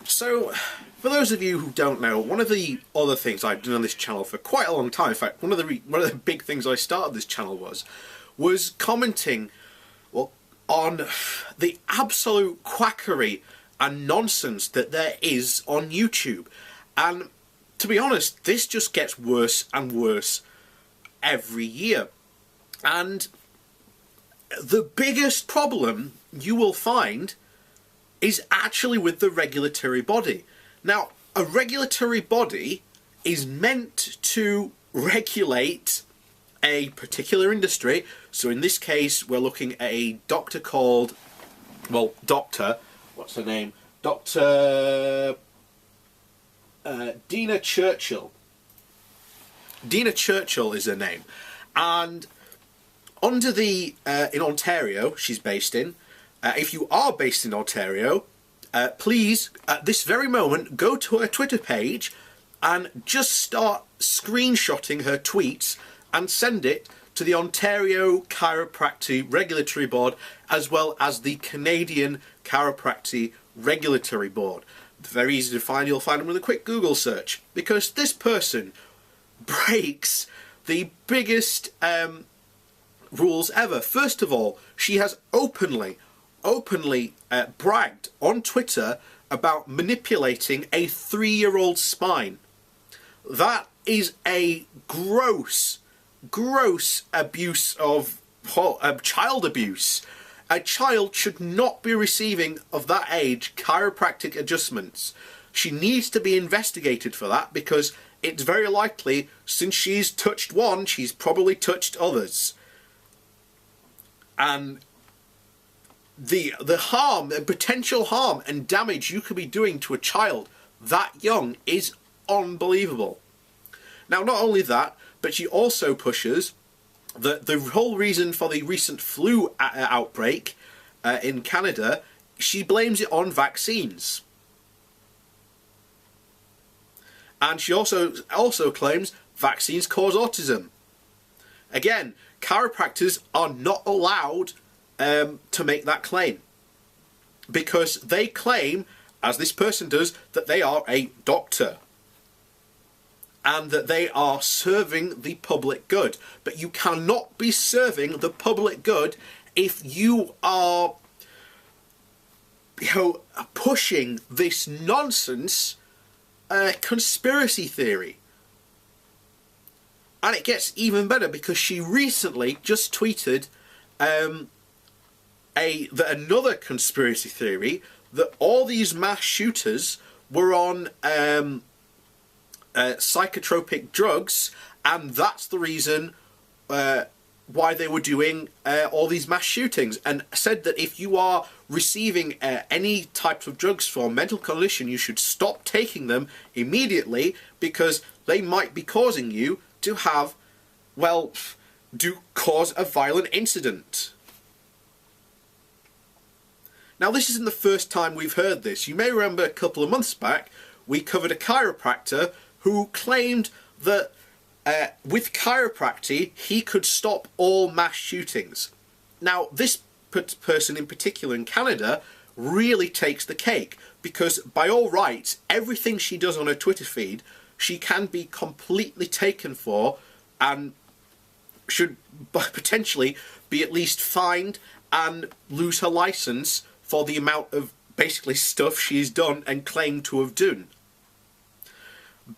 So, for those of you who don't know, one of the other things I've done on this channel for quite a long time, in fact, one of the big things I started this channel was commenting, well, on the absolute quackery and nonsense that there is on YouTube. And to be honest, this just gets worse and worse every year. And the biggest problem you will find is actually with the regulatory body. Now, a regulatory body is meant to regulate a particular industry. So in this case, we're looking at a doctor called, well, what's her name? Dr. Dina Churchill. Dina Churchill is her name. And under the, in Ontario, she's based in, if you are based in Ontario, please, at this very moment, go to her Twitter page and just start screenshotting her tweets and send it to the Ontario Chiropractic Regulatory Board, as well as the Canadian Chiropractic Regulatory Board. Very easy to find. You'll find them with a quick Google search, because this person breaks the biggest rules ever. First of all, she has openly bragged on Twitter about manipulating a 3-year-old spine. That is a gross abuse of child abuse. A child should not be receiving, of that age, chiropractic adjustments. She needs to be investigated for that, because it's very likely, since she's touched one, she's probably touched others. And the harm, the potential harm and damage you could be doing to a child that young is unbelievable. Now, not only that, but she also pushes that the whole reason for the recent flu outbreak in Canada, she blames it on vaccines. And she also claims vaccines cause autism. Again, chiropractors are not allowed to make that claim, because they claim, as this person does, that they are a doctor and that they are serving the public good. But you cannot be serving the public good if you are, pushing this nonsense conspiracy theory. And it gets even better, because she recently just tweeted another conspiracy theory that all these mass shooters were on psychotropic drugs, and that's the reason why they were doing all these mass shootings, and said that if you are receiving any types of drugs for mental condition, you should stop taking them immediately, because they might be causing you to have, well, cause a violent incident. Now, this isn't the first time we've heard this. You may remember a couple of months back, we covered a chiropractor who claimed that with chiropractic, he could stop all mass shootings. Now, this person in particular in Canada really takes the cake, because by all rights, everything she does on her Twitter feed, she can be completely taken for, and should potentially be at least fined and lose her license for the amount of basically stuff she's done and claimed to have done.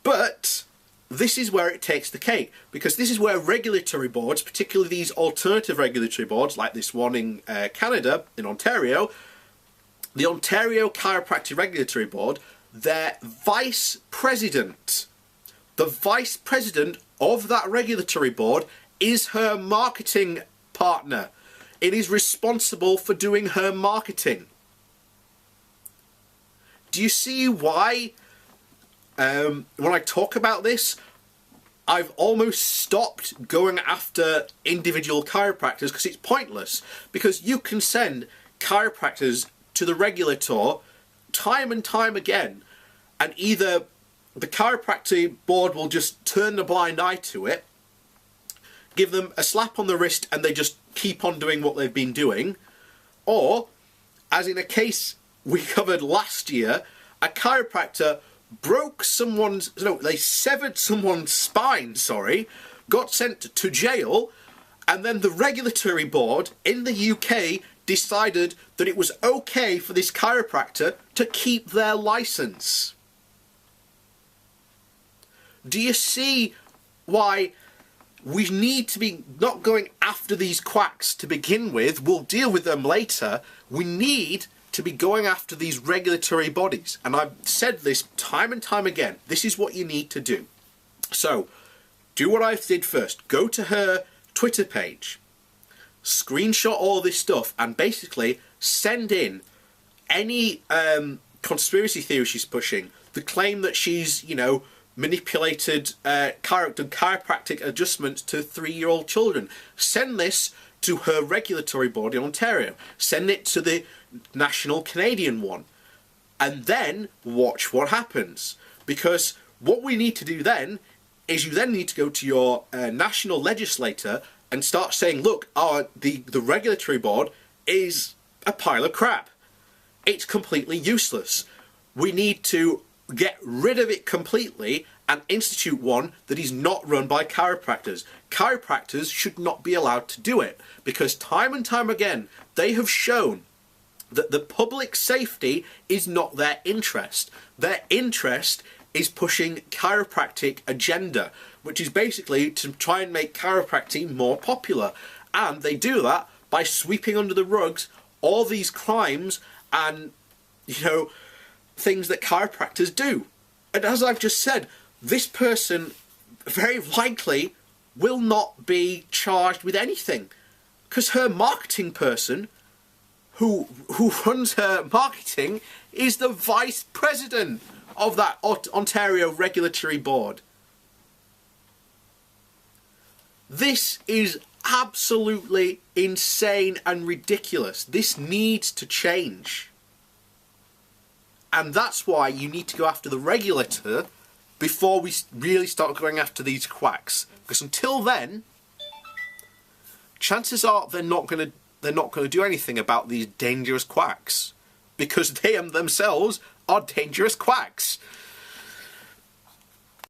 But this is where it takes the cake, because this is where regulatory boards, particularly these alternative regulatory boards like this one in Canada, in Ontario, the Ontario Chiropractic Regulatory Board, their vice president, the vice president of that regulatory board is her marketing partner. It is responsible for doing her marketing. Do you see why, when I talk about this, I've almost stopped going after individual chiropractors, because it's pointless. Because you can send chiropractors to the regulator time and time again, and either the chiropractic board will just turn a blind eye to it, give them a slap on the wrist, and they just keep on doing what they've been doing, or, as in a case we covered last year, a chiropractor they severed someone's spine, got sent to jail, and then the regulatory board in the UK decided that it was okay for this chiropractor to keep their license. Do you see why we need to be not going after these quacks to begin with? We'll deal with them later. We need to be going after these regulatory bodies. And I've said this time and time again. This is what you need to do. So, do what I did first. Go to her Twitter page, screenshot all this stuff, and basically send in any conspiracy theory she's pushing, the claim that she's, manipulated chiropractic adjustments to 3-year-old children. Send this to her regulatory board in Ontario. Send it to the national Canadian one. And then watch what happens. Because what we need to do then is you then need to go to your national legislator and start saying, look, the regulatory board is a pile of crap. It's completely useless. We need to get rid of it completely and institute one that is not run by chiropractors. Chiropractors should not be allowed to do it, because time and time again they have shown that the public safety is not their interest. Their interest is pushing chiropractic agenda, which is basically to try and make chiropractic more popular. And they do that by sweeping under the rugs all these crimes and, things that chiropractors do. And as I've just said, this person very likely will not be charged with anything, because her marketing person who runs her marketing is the vice president of that Ontario Regulatory Board. This is absolutely insane and ridiculous. This needs to change. And that's why you need to go after the regulator before we really start going after these quacks. Because until then, chances are they're not going to do anything about these dangerous quacks, because they themselves are dangerous quacks.